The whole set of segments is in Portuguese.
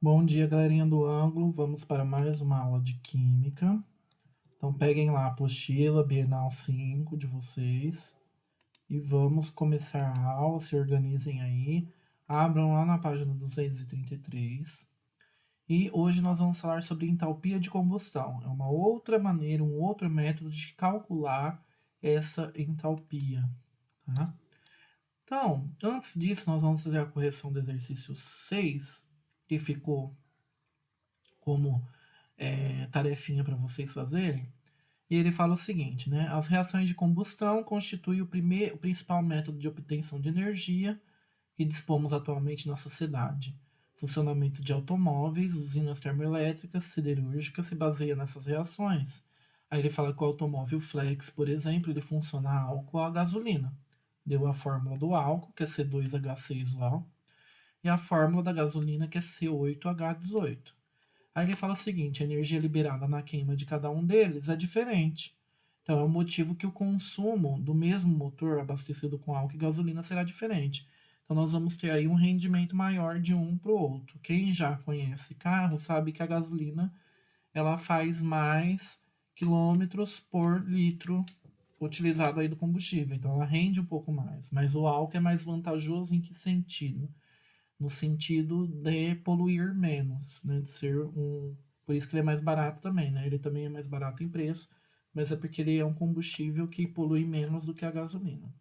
Bom dia, galerinha do ângulo. Vamos para mais uma aula de química. Então, peguem lá a apostila Bienal 5 de vocês e vamos começar a aula. Se organizem aí, abram lá na página 233. E hoje nós vamos falar sobre entalpia de combustão. É uma outra maneira, um outro método de calcular essa entalpia, tá? Então, antes disso, nós vamos fazer a correção do exercício 6, que ficou como tarefinha para vocês fazerem. E ele fala o seguinte, né? As reações de combustão constituem o principal método de obtenção de energia que dispomos atualmente na sociedade. Funcionamento de automóveis, usinas termoelétricas, siderúrgicas se baseia nessas reações. Aí ele fala que o automóvel flex, por exemplo, ele funciona a álcool ou a gasolina. Deu a fórmula do álcool, que é C2H6O, e a fórmula da gasolina, que é C8H18. Aí ele fala o seguinte: a energia liberada na queima de cada um deles é diferente. Então, é o motivo que o consumo do mesmo motor abastecido com álcool e gasolina será diferente. Então, nós vamos ter aí um rendimento maior de um para o outro. Quem já conhece carro sabe que a gasolina ela faz mais quilômetros por litro utilizado aí do combustível. Então, ela rende um pouco mais. Mas o álcool é mais vantajoso em que sentido? No sentido de poluir menos, né? De ser um. Por isso que ele é mais barato também, né? Ele também é mais barato em preço, mas é porque ele é um combustível que polui menos do que a gasolina.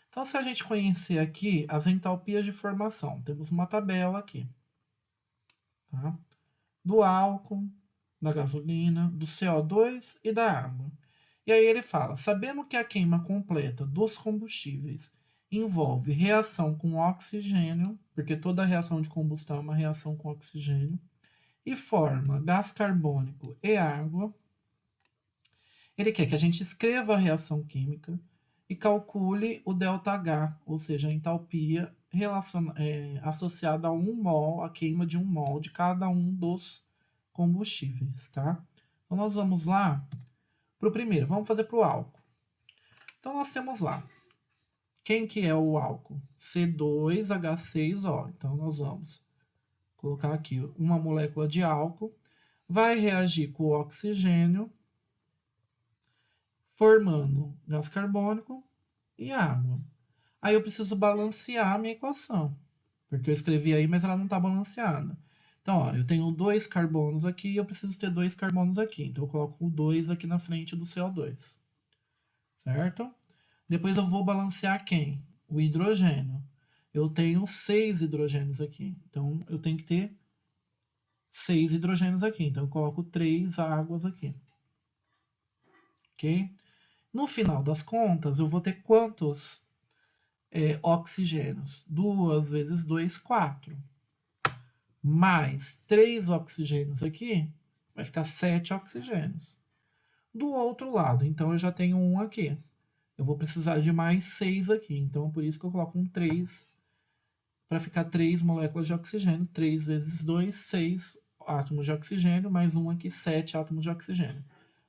Então, se a gente conhecer aqui as entalpias de formação, temos uma tabela aqui, tá? Do álcool, da gasolina, do CO2 e da água. E aí ele fala: sabendo que a queima completa dos combustíveis envolve reação com oxigênio, porque toda reação de combustão é uma reação com oxigênio, e forma gás carbônico e água, ele quer que a gente escreva a reação química e calcule o ΔH, ou seja, a entalpia associada a 1 mol, a queima de 1 mol de cada um dos combustíveis, tá? Então, nós vamos lá para o primeiro, vamos fazer para o álcool. Então, nós temos lá, quem que é o álcool? C2H6O. Então, nós vamos colocar aqui uma molécula de álcool, vai reagir com o oxigênio, formando gás carbônico e água. Aí eu preciso balancear a minha equação, porque eu escrevi aí, mas ela não está balanceada. Então, ó, eu tenho 2 carbonos aqui e eu preciso ter 2 carbonos aqui. Então, eu coloco o 2 aqui na frente do CO2. Certo? Depois eu vou balancear quem? O hidrogênio. Eu tenho 6 hidrogênios aqui. Então, eu tenho que ter 6 hidrogênios aqui. Então, eu coloco 3 águas aqui. Ok? No final das contas, eu vou ter quantos oxigênios? 2 vezes 2, 4. Mais 3 oxigênios aqui, vai ficar 7 oxigênios. Do outro lado, então eu já tenho um aqui. Eu vou precisar de mais 6 aqui. Então, por isso que eu coloco um 3 para ficar 3 moléculas de oxigênio. 3 vezes 2, 6 átomos de oxigênio, mais um aqui, 7 átomos de oxigênio.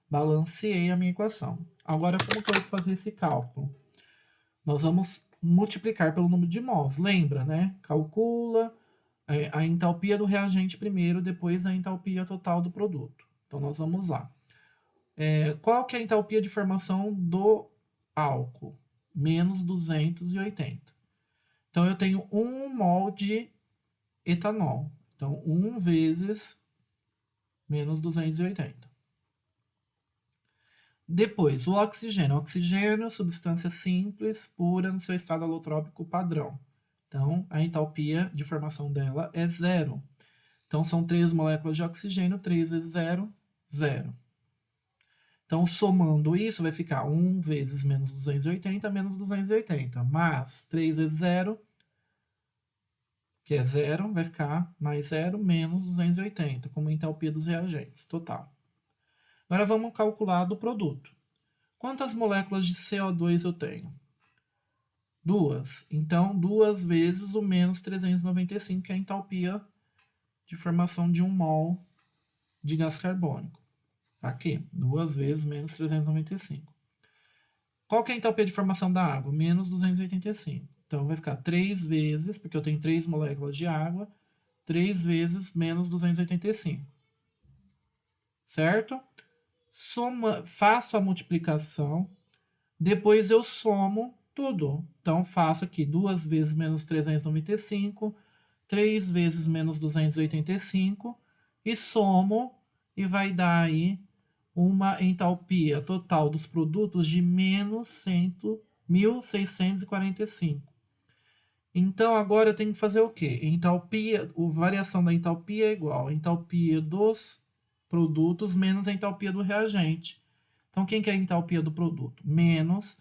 Balanceei a minha equação. Agora, como que eu vou fazer esse cálculo? Nós vamos multiplicar pelo número de mols. Lembra, né? Calcula a entalpia do reagente primeiro, depois a entalpia total do produto. Então, nós vamos lá. Qual que é a entalpia de formação do álcool? Menos 280. Então, eu tenho 1 mol de etanol. Então, 1 vezes menos 280. Depois, o oxigênio. O oxigênio, substância simples, pura, no seu estado alotrópico padrão. Então, a entalpia de formação dela é 0. Então, são 3 moléculas de oxigênio, 3 vezes 0, 0. Então, somando isso, vai ficar 1 vezes menos 280, menos 280. Mas 3 vezes 0, que é 0, vai ficar mais 0, menos 280, como a entalpia dos reagentes, total. Agora, vamos calcular do produto. Quantas moléculas de CO2 eu tenho? 2. Então, 2 vezes o menos 395, que é a entalpia de formação de 1 mol de gás carbônico. Aqui, 2 vezes menos 395. Qual que é a entalpia de formação da água? Menos 285. Então, vai ficar 3 vezes, porque eu tenho 3 moléculas de água, 3 vezes menos 285. Certo? Faço a multiplicação, depois eu somo tudo. Então, faço aqui 2 vezes menos 395, 3 vezes menos 285, e somo, e vai dar aí uma entalpia total dos produtos de menos 1.645. Então, agora eu tenho que fazer o quê? Entalpia, a variação da entalpia é igual a entalpia dos produtos menos a entalpia do reagente. Então, quem que é a entalpia do produto? Menos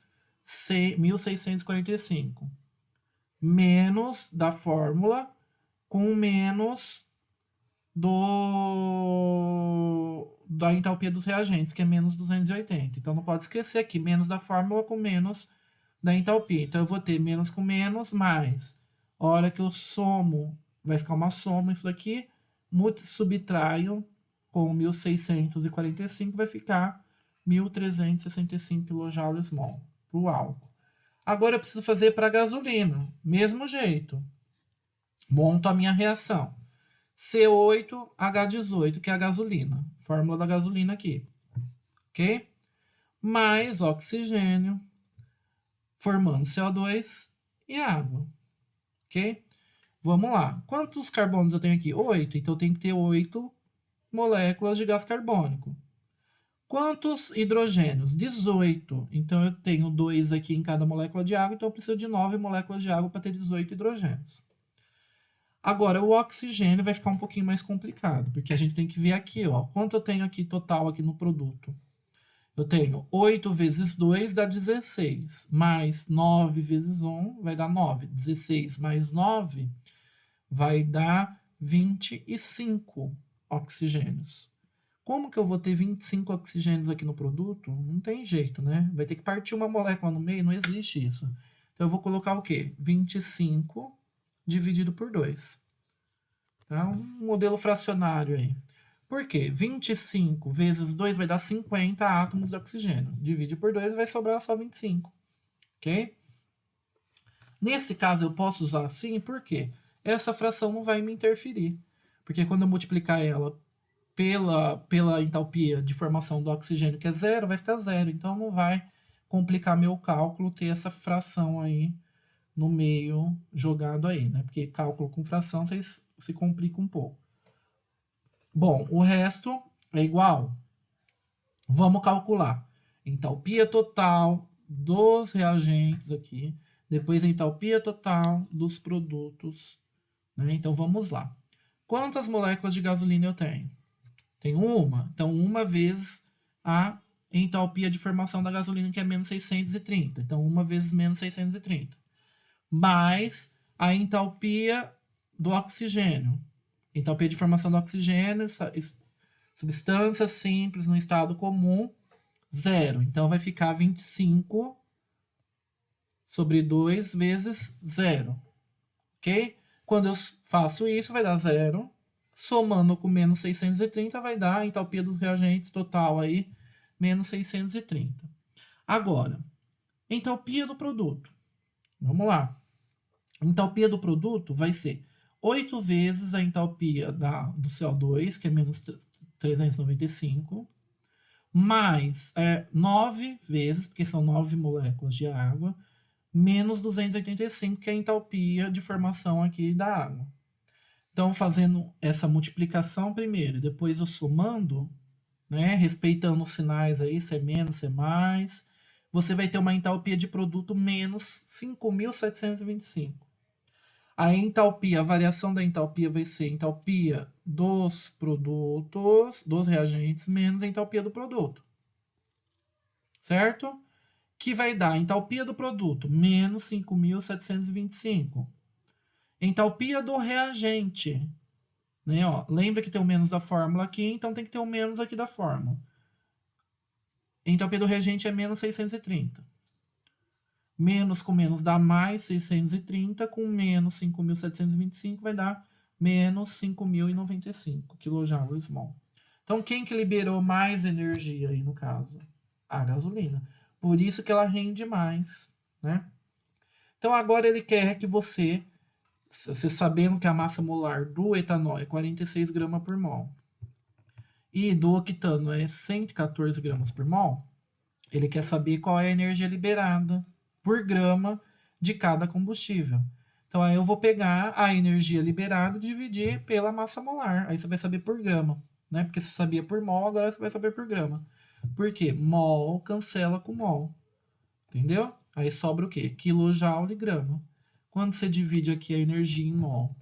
1.645. Menos da fórmula com menos da entalpia dos reagentes, que é menos 280. Então, não pode esquecer aqui, menos da fórmula com menos da entalpia. Então, eu vou ter menos com menos, mais. A hora que eu somo, vai ficar uma soma isso daqui, subtraio com 1.645, vai ficar 1.365 kJ/mol para o álcool. Agora eu preciso fazer para a gasolina. Mesmo jeito. Monto a minha reação. C8H18, que é a gasolina. Fórmula da gasolina aqui. Ok? Mais oxigênio, formando CO2 e água. Ok? Vamos lá. Quantos carbonos eu tenho aqui? 8. Então eu tenho que ter 8 moléculas de gás carbônico. Quantos hidrogênios? 18. Então eu tenho 2 aqui em cada molécula de água, então eu preciso de 9 moléculas de água para ter 18 hidrogênios. Agora, o oxigênio vai ficar um pouquinho mais complicado, porque a gente tem que ver aqui, ó, quanto eu tenho aqui total aqui no produto. Eu tenho 8 vezes 2 dá 16, mais 9 vezes 1 vai dar 9. 16 mais 9 vai dar 25 oxigênios. Como que eu vou ter 25 oxigênios aqui no produto? Não tem jeito, né? Vai ter que partir uma molécula no meio, não existe isso. Então, eu vou colocar o quê? 25 dividido por 2. Tá? Um modelo fracionário aí. Por quê? 25 vezes 2 vai dar 50 átomos de oxigênio. Divide por 2 vai sobrar só 25. Ok? Nesse caso, eu posso usar assim, por quê? Essa fração não vai me interferir. Porque quando eu multiplicar ela pela entalpia de formação do oxigênio, que é 0, vai ficar 0. Então, não vai complicar meu cálculo ter essa fração aí no meio jogado aí, né? Porque cálculo com fração vocês se complica um pouco. Bom, o resto é igual. Vamos calcular. Entalpia total dos reagentes aqui. Depois a entalpia total dos produtos. Né? Então vamos lá. Quantas moléculas de gasolina eu tenho? Tenho uma. Então, uma vezes a entalpia de formação da gasolina, que é menos 630. Então, uma vezes menos 630. Mais a entalpia do oxigênio. Entalpia de formação do oxigênio, substância simples no estado comum, 0. Então, vai ficar 25 sobre 2 vezes 0. Ok? Quando eu faço isso, vai dar 0. Somando com menos 630, vai dar a entalpia dos reagentes total aí, menos 630. Agora, entalpia do produto. Vamos lá. Entalpia do produto vai ser 8 vezes a entalpia do CO2, que é menos 395, mais 9 vezes, porque são 9 moléculas de água, menos 285, que é a entalpia de formação aqui da água. Então, fazendo essa multiplicação primeiro, depois eu somando, né, respeitando os sinais aí, se é menos, se é mais, você vai ter uma entalpia de produto menos 5.725. A entalpia, a variação da entalpia vai ser a entalpia dos produtos, dos reagentes, menos a entalpia do produto. Certo? Que vai dar a entalpia do produto, menos 5.725. Entalpia do reagente. Né, ó, lembra que tem o menos da fórmula aqui, então tem que ter o menos aqui da fórmula. Entalpia do reagente é menos 630. Menos com menos dá mais 630, com menos 5.725 vai dar menos 5.095 kJ/mol. Então, quem que liberou mais energia aí no caso? A gasolina. Por isso que ela rende mais, né? Então, agora ele quer que você Você sabendo que a massa molar do etanol é 46 gramas por mol e do octano é 114 gramas por mol, ele quer saber qual é a energia liberada por grama de cada combustível. Então aí eu vou pegar a energia liberada e dividir pela massa molar. Aí você vai saber por grama, né? Porque você sabia por mol, agora você vai saber por grama. Por quê? Mol cancela com mol. Entendeu? Aí sobra o quê? Quilojoule grama. Quando você divide aqui a energia em mol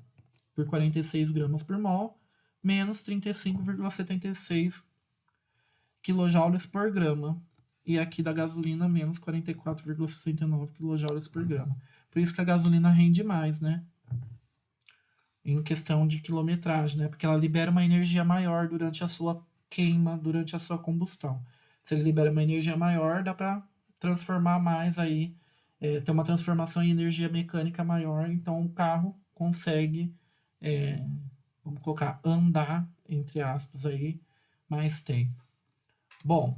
por 46 gramas por mol, menos 35,76 quilojoules por grama. E aqui da gasolina, menos 44,69 quilojoules por grama. Por isso que a gasolina rende mais, né? Em questão de quilometragem, né? Porque ela libera uma energia maior durante a sua queima, durante a sua combustão. Se ele libera uma energia maior, dá para transformar mais aí, ter uma transformação em energia mecânica maior, então o carro consegue, vamos colocar, andar, entre aspas, aí, mais tempo. Bom,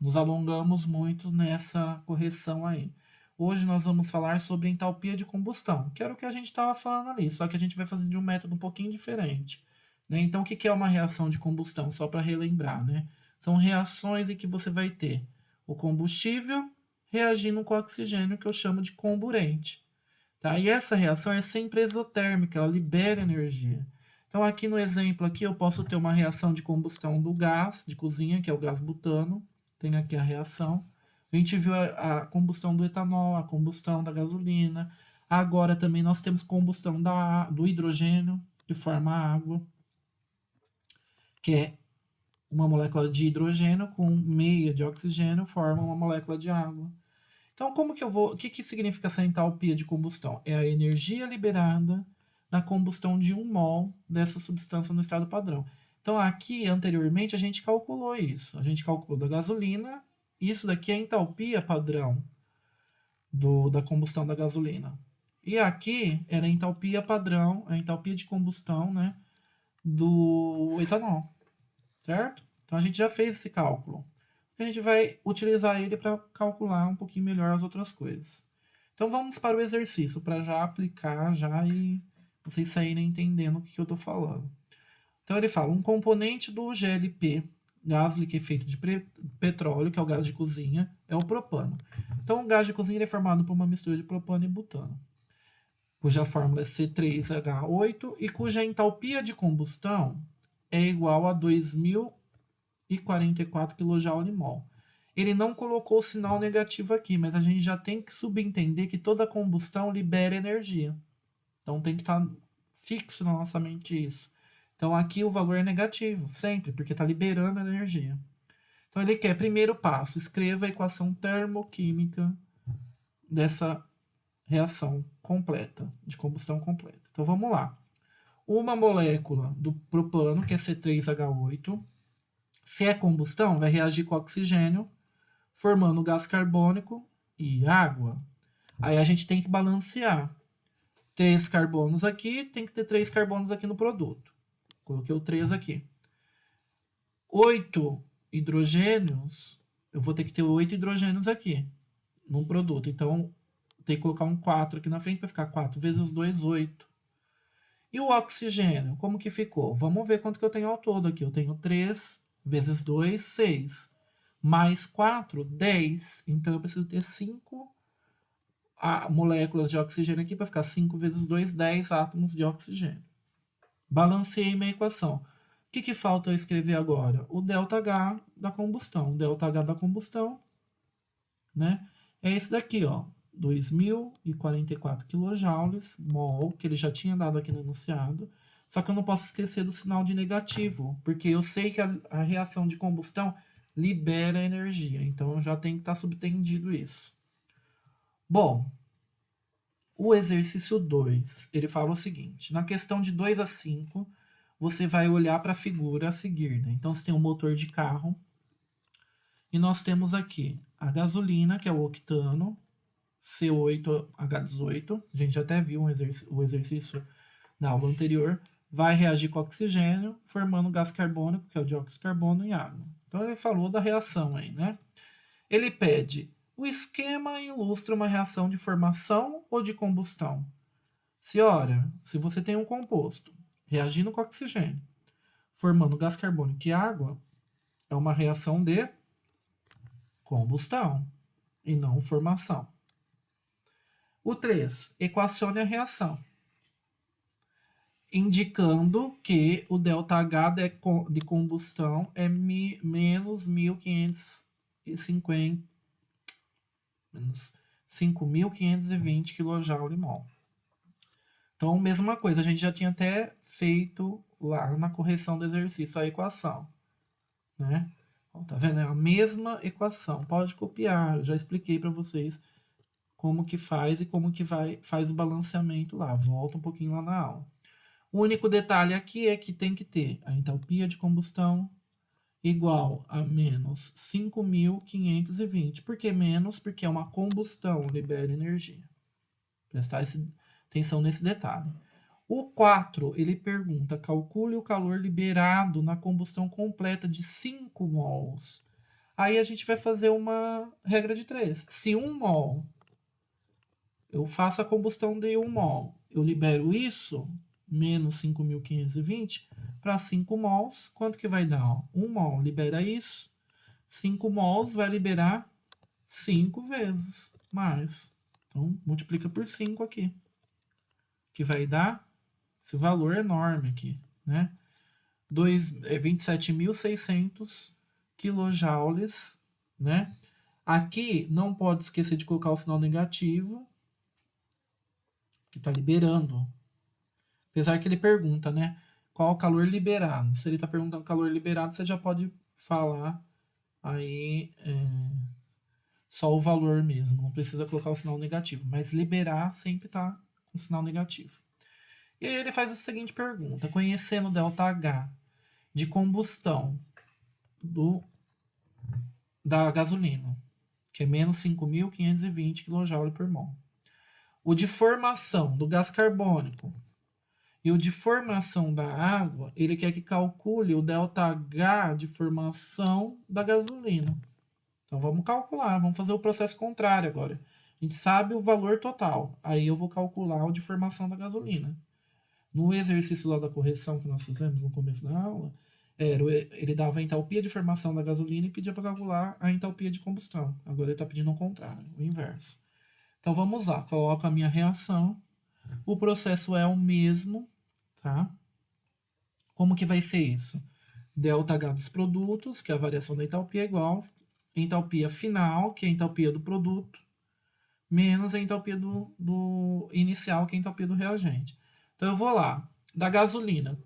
nos alongamos muito nessa correção aí. Hoje nós vamos falar sobre entalpia de combustão, que era o que a gente estava falando ali, só que a gente vai fazer de um método um pouquinho diferente. Né? Então, o que é uma reação de combustão? Só para relembrar, né? São reações em que você vai ter o combustível reagindo com o oxigênio, que eu chamo de comburente. Tá? E essa reação é sempre exotérmica, ela libera energia. Então, aqui no exemplo aqui, eu posso ter uma reação de combustão do gás de cozinha, que é o gás butano. Tem aqui a reação. A gente viu a combustão do etanol, a combustão da gasolina. Agora também nós temos combustão do hidrogênio, que forma água, que é uma molécula de hidrogênio com meia de oxigênio, forma uma molécula de água. Então, como que eu vou. O que significa essa entalpia de combustão? É a energia liberada na combustão de 1 mol dessa substância no estado padrão. Então, aqui, anteriormente, a gente calculou isso. A gente calculou da gasolina. Isso daqui é a entalpia padrão da combustão da gasolina. E aqui era a entalpia padrão, a entalpia de combustão, né, do etanol. Certo? Então, a gente já fez esse cálculo. A gente vai utilizar ele para calcular um pouquinho melhor as outras coisas. Então vamos para o exercício, para já aplicar já e vocês saírem entendendo o que eu estou falando. Então ele fala, um componente do GLP, gás liquefeito de petróleo, que é o gás de cozinha, é o propano. Então o gás de cozinha é formado por uma mistura de propano e butano, cuja fórmula é C3H8 e cuja entalpia de combustão é igual a 2044 kJ/mol. Ele não colocou o sinal negativo aqui, mas a gente já tem que subentender que toda combustão libera energia. Então tem que estar fixo na nossa mente isso. Então aqui o valor é negativo, sempre, porque está liberando energia. Então ele quer, primeiro passo, escreva a equação termoquímica dessa reação completa, de combustão completa. Então vamos lá. Uma molécula do propano, que é C3H8, se é combustão, vai reagir com oxigênio, formando gás carbônico e água. Aí a gente tem que balancear. 3 carbonos aqui, tem que ter 3 carbonos aqui no produto. Coloquei o 3 aqui. 8 hidrogênios, eu vou ter que ter 8 hidrogênios aqui no produto. Então, tem que colocar um 4 aqui na frente para ficar 4 vezes 2, 8. E o oxigênio, como que ficou? Vamos ver quanto que eu tenho ao todo aqui. Eu tenho 3 vezes 2, 6. Mais 4, 10. Então, eu preciso ter 5 moléculas de oxigênio aqui para ficar 5 vezes 2, 10 átomos de oxigênio. Balanceei minha equação. O que falta eu escrever agora? O ΔH da combustão. O ΔH da combustão, né, é esse daqui, ó. 2044 kJ, mol, que ele já tinha dado aqui no enunciado. Só que eu não posso esquecer do sinal de negativo, porque eu sei que a reação de combustão libera energia. Então já tem que estar subtendido isso. Bom, o exercício 2, ele fala o seguinte. Na questão de 2 a 5, você vai olhar para a figura a seguir. Né? Então você tem um motor de carro. E nós temos aqui a gasolina, que é o octano, C8H18, a gente já até viu o exercício na aula anterior, vai reagir com oxigênio, formando gás carbônico, que é o dióxido de carbono, e água. Então ele falou da reação aí, né? Ele pede, o esquema ilustra uma reação de formação ou de combustão? Senhora, se você tem um composto reagindo com oxigênio, formando gás carbônico e água, é uma reação de combustão e não formação. O 3, equacione a reação, indicando que o ΔH de combustão é menos 1.550, menos 5.520 kJ/mol. Então, mesma coisa, a gente já tinha até feito lá na correção do exercício a equação, né? Então, tá vendo? É a mesma equação. Pode copiar, eu já expliquei para vocês como que faz e como que faz o balanceamento lá. Volta um pouquinho lá na aula. O único detalhe aqui é que tem que ter a entalpia de combustão igual a menos 5.520. Por que menos? Porque é uma combustão, libera energia. Prestar atenção nesse detalhe. O 4, ele pergunta, calcule o calor liberado na combustão completa de 5 mols. Aí a gente vai fazer uma regra de 3. Se 1 mol, eu faço a combustão de 1 mol, eu libero isso, menos 5.520, para 5 mols, quanto que vai dar? 1 mol libera isso, 5 mols vai liberar 5 vezes mais. Então, multiplica por 5 aqui, que vai dar esse valor enorme aqui, né? 27.600 quilojoules, né? Aqui não pode esquecer de colocar o sinal negativo, que está liberando. Apesar que ele pergunta, né? Qual o calor liberado? Se ele está perguntando calor liberado, você já pode falar aí só o valor mesmo. Não precisa colocar o sinal negativo. Mas liberar sempre está com sinal negativo. E aí ele faz a seguinte pergunta. Conhecendo o ΔH de combustão da gasolina, que é menos 5.520 kJ/mol. O de formação do gás carbônico e o de formação da água, ele quer que calcule o ΔH de formação da gasolina. Então vamos calcular, vamos fazer o processo contrário agora. A gente sabe o valor total, aí eu vou calcular o de formação da gasolina. No exercício lá da correção que nós fizemos no começo da aula, ele dava a entalpia de formação da gasolina e pedia para calcular a entalpia de combustão. Agora ele está pedindo o contrário, o inverso. Então vamos lá, coloco a minha reação. O processo é o mesmo, tá? Como que vai ser isso? ΔH dos produtos, que é a variação da entalpia, é igual a entalpia final, que é a entalpia do produto, menos a entalpia do inicial, que é a entalpia do reagente. Então eu vou lá, da gasolina.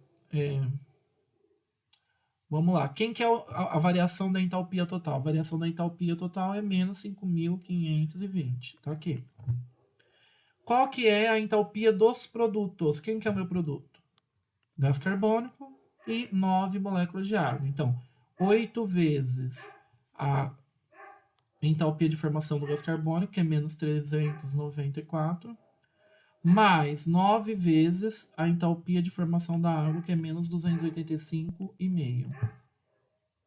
Vamos lá, quem que é a variação da entalpia total? A variação da entalpia total é menos 5.520, tá aqui. Qual que é a entalpia dos produtos? Quem que é o meu produto? Gás carbônico e 9 moléculas de água. Então, 8 vezes a entalpia de formação do gás carbônico, que é menos 394, mais 9 vezes a entalpia de formação da água, que é menos 285,5.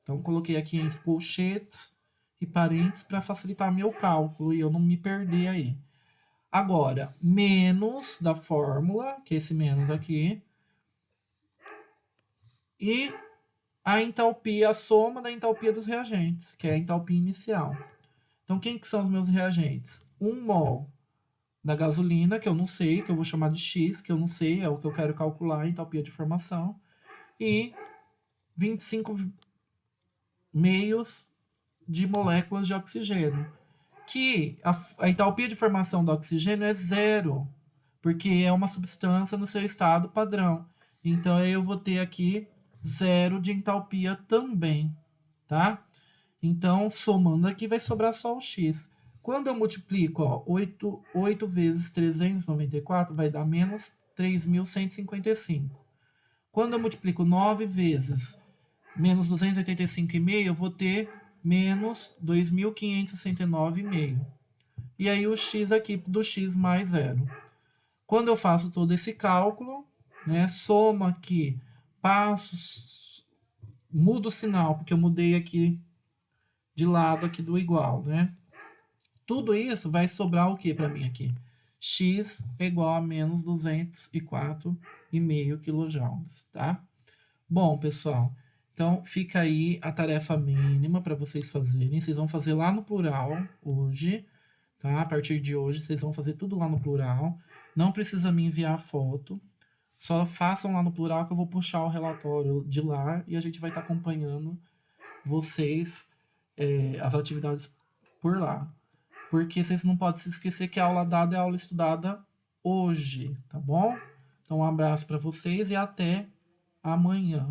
Então, coloquei aqui entre colchetes e parênteses para facilitar meu cálculo e eu não me perder aí. Agora, menos da fórmula, que é esse menos aqui, e a entalpia, a soma da entalpia dos reagentes, que é a entalpia inicial. Então, quem que são os meus reagentes? 1 mol da gasolina, que eu não sei, que eu vou chamar de X, que eu não sei, é o que eu quero calcular, a entalpia de formação, e 25 meios de moléculas de oxigênio, que a entalpia de formação do oxigênio é 0, porque é uma substância no seu estado padrão. Então, eu vou ter aqui 0 de entalpia também, tá? Então, somando aqui, vai sobrar só o X. Quando eu multiplico, ó, 8 vezes 394, vai dar menos 3.155. Quando eu multiplico 9 vezes menos 285,5, eu vou ter menos 2.569,5. E aí o X aqui do X mais 0. Quando eu faço todo esse cálculo, né, soma aqui, passo, mudo o sinal, porque eu mudei aqui de lado aqui do igual, né? Tudo isso vai sobrar o que para mim aqui? X é igual a menos 204,5 kJ, tá? Bom, pessoal, então fica aí a tarefa mínima para vocês fazerem. Vocês vão fazer lá no plural hoje, tá? A partir de hoje, vocês vão fazer tudo lá no plural. Não precisa me enviar foto. Só façam lá no plural que eu vou puxar o relatório de lá e a gente vai estar acompanhando vocês, as atividades por lá. Porque vocês não podem se esquecer que a aula dada é a aula estudada hoje, tá bom? Então, um abraço para vocês e até amanhã.